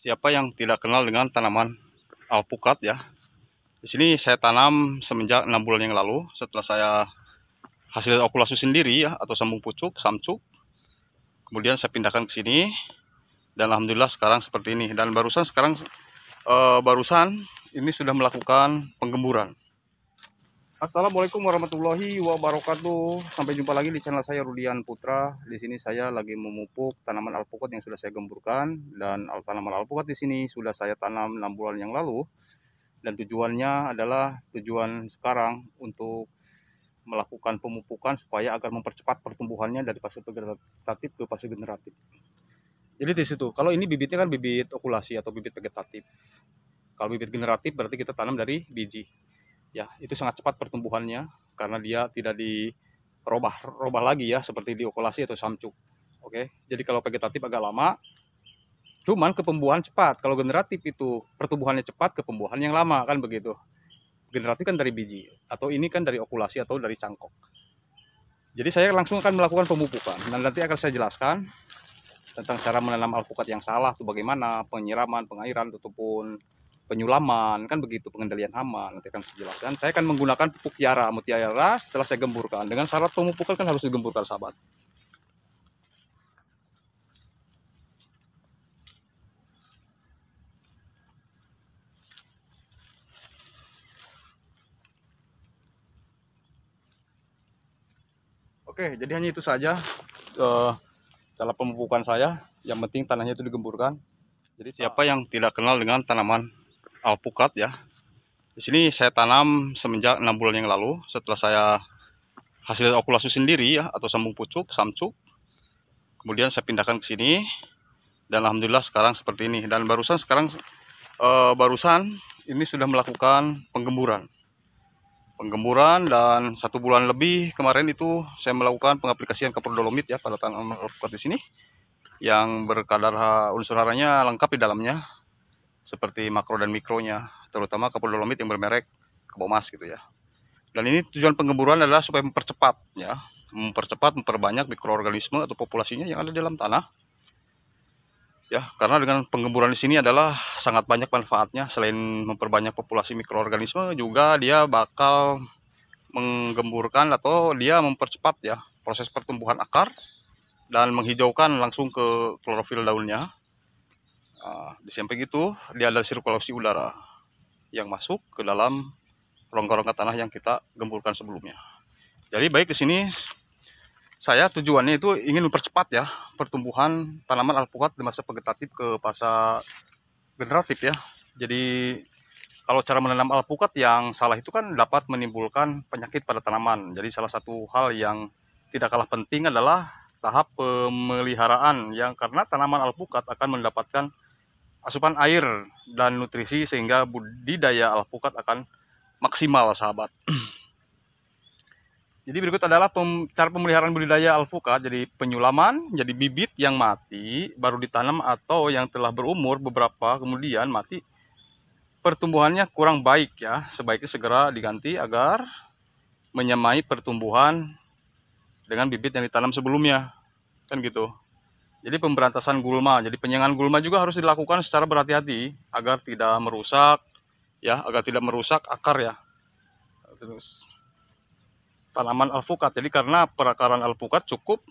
Siapa yang tidak kenal dengan tanaman alpukat ya? Di sini saya tanam semenjak 6 bulan yang lalu setelah saya hasil okulasi sendiri ya, atau sambung pucuk, samcuk. Kemudian saya pindahkan ke sini dan alhamdulillah sekarang seperti ini. Dan barusan ini sudah melakukan penggemburan. Assalamualaikum warahmatullahi wabarakatuh. Sampai jumpa lagi di channel saya Rudian Putra. Di sini saya lagi memupuk tanaman alpukat yang sudah saya gemburkan, dan tanaman alpukat di sini sudah saya tanam 6 bulan yang lalu. Dan tujuannya adalah tujuan sekarang untuk melakukan pemupukan supaya agar mempercepat pertumbuhannya dari fase vegetatif ke fase generatif. Jadi di situ, kalau ini bibitnya kan bibit okulasi atau bibit vegetatif. Kalau bibit generatif berarti kita tanam dari biji. Ya, itu sangat cepat pertumbuhannya karena dia tidak dirubah lagi ya seperti di okulasi atau samcuk. Oke. Jadi kalau vegetatif agak lama, cuman kepembuahan cepat. Kalau generatif itu pertumbuhannya cepat, kepembuahan yang lama, kan begitu. Generatif kan dari biji, atau ini kan dari okulasi atau dari cangkok. Jadi saya langsung akan melakukan pemupukan, dan nanti akan saya jelaskan tentang cara menanam alpukat yang salah itu bagaimana, penyiraman, pengairan ataupun penyulaman, kan begitu, pengendalian hama. Nanti akan saya jelaskan. Saya akan menggunakan pupuk mutiara setelah saya gemburkan. Dengan syarat pemupukan kan harus digemburkan, sahabat. Oke, jadi hanya itu saja cara pemupukan saya. Yang penting tanahnya itu digemburkan. Jadi siapa yang tidak kenal dengan tanaman alpukat ya? Di sini saya tanam semenjak 6 bulan yang lalu setelah saya hasil okulasi sendiri ya, atau sambung pucuk, samcuk. Kemudian saya pindahkan ke sini dan alhamdulillah sekarang seperti ini. Dan barusan ini sudah melakukan penggemburan. Dan 1 bulan lebih kemarin itu saya melakukan pengaplikasian kapur dolomit ya pada tanaman alpukat di sini, yang berkadar unsur haranya lengkap di dalamnya, seperti makro dan mikronya, terutama kapur dolomit yang bermerek Kebomas gitu ya. Dan ini tujuan penggemburan adalah supaya mempercepat ya, memperbanyak mikroorganisme atau populasinya yang ada di dalam tanah. Ya, karena dengan penggemburan di sini adalah sangat banyak manfaatnya. Selain memperbanyak populasi mikroorganisme, juga dia bakal menggemburkan atau dia mempercepat ya proses pertumbuhan akar dan menghijaukan langsung ke klorofil daunnya. Di samping itu, dia ada sirkulasi udara yang masuk ke dalam rongga-rongga tanah yang kita gemburkan sebelumnya. Jadi baik, di sini saya tujuannya itu ingin mempercepat ya pertumbuhan tanaman alpukat di masa vegetatif ke fase generatif ya. Jadi kalau cara menanam alpukat yang salah itu kan dapat menimbulkan penyakit pada tanaman. Jadi salah satu hal yang tidak kalah penting adalah tahap pemeliharaan, yang karena tanaman alpukat akan mendapatkan asupan air dan nutrisi sehingga budidaya alpukat akan maksimal, sahabat. Jadi berikut adalah cara pemeliharaan budidaya alpukat. Jadi penyulaman, jadi bibit yang mati baru ditanam atau yang telah berumur beberapa kemudian mati, pertumbuhannya kurang baik ya, sebaiknya segera diganti agar menyamai pertumbuhan dengan bibit yang ditanam sebelumnya, kan gitu. Jadi pemberantasan gulma, jadi penyenangan gulma juga harus dilakukan secara berhati-hati agar tidak merusak ya, agar tidak merusak akar ya. Terus tanaman alpukat, jadi karena perakaran alpukat cukup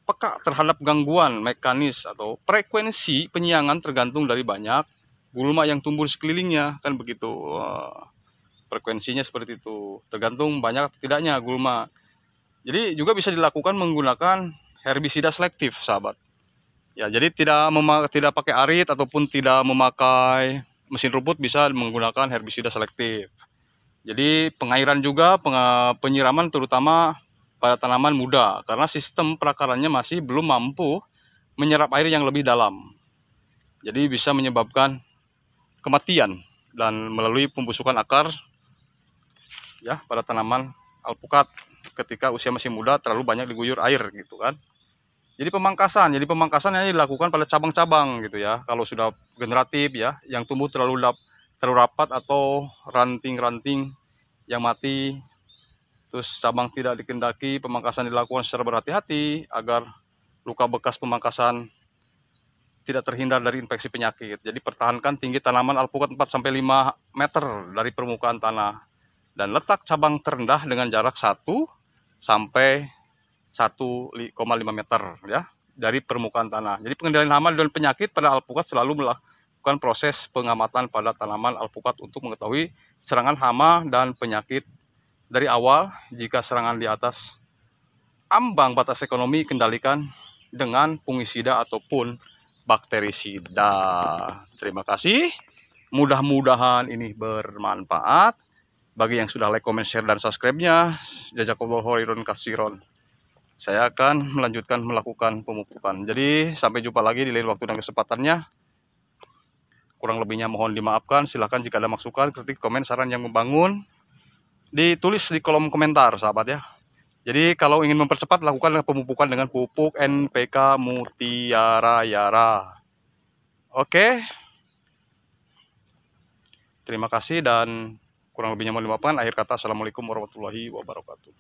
peka terhadap gangguan mekanis atau frekuensi penyiangan tergantung dari banyak gulma yang tumbuh di sekelilingnya, kan begitu. Frekuensinya seperti itu, tergantung banyak tidaknya gulma. Jadi juga bisa dilakukan menggunakan herbisida selektif, sahabat. Ya, jadi tidak pakai arit ataupun tidak memakai mesin rumput, bisa menggunakan herbisida selektif. Jadi pengairan juga, penyiraman terutama pada tanaman muda, karena sistem perakarannya masih belum mampu menyerap air yang lebih dalam. Jadi bisa menyebabkan kematian dan melalui pembusukan akar ya pada tanaman alpukat ketika usia masih muda, terlalu banyak diguyur air gitu kan. Jadi pemangkasan yang dilakukan pada cabang-cabang gitu ya. Kalau sudah generatif ya, yang tumbuh terlalu rapat atau ranting-ranting yang mati, terus cabang tidak dikendaki, pemangkasan dilakukan secara berhati-hati agar luka bekas pemangkasan tidak terhindar dari infeksi penyakit. Jadi pertahankan tinggi tanaman alpukat 4-5 meter dari permukaan tanah. Dan letak cabang terendah dengan jarak 1 sampai 1,5 meter ya dari permukaan tanah. Jadi pengendalian hama dan penyakit pada alpukat selalu melakukan proses pengamatan pada tanaman alpukat untuk mengetahui serangan hama dan penyakit dari awal. Jika serangan di atas ambang batas ekonomi, kendalikan dengan fungisida ataupun bakterisida. Terima kasih. Mudah-mudahan ini bermanfaat. Bagi yang sudah like, comment, share, dan subscribe-nya, jazakallahu khairan katsiran. Saya akan melanjutkan melakukan pemupukan. Jadi sampai jumpa lagi di lain waktu dan kesempatannya. Kurang lebihnya mohon dimaafkan. Silahkan jika ada masukan, kritik, komen, saran yang membangun, ditulis di kolom komentar, sahabat ya. Jadi kalau ingin mempercepat, lakukan pemupukan dengan pupuk NPK Mutiara Yara. Oke. Terima kasih dan kurang lebihnya mohon dimaafkan. Akhir kata, assalamualaikum warahmatullahi wabarakatuh.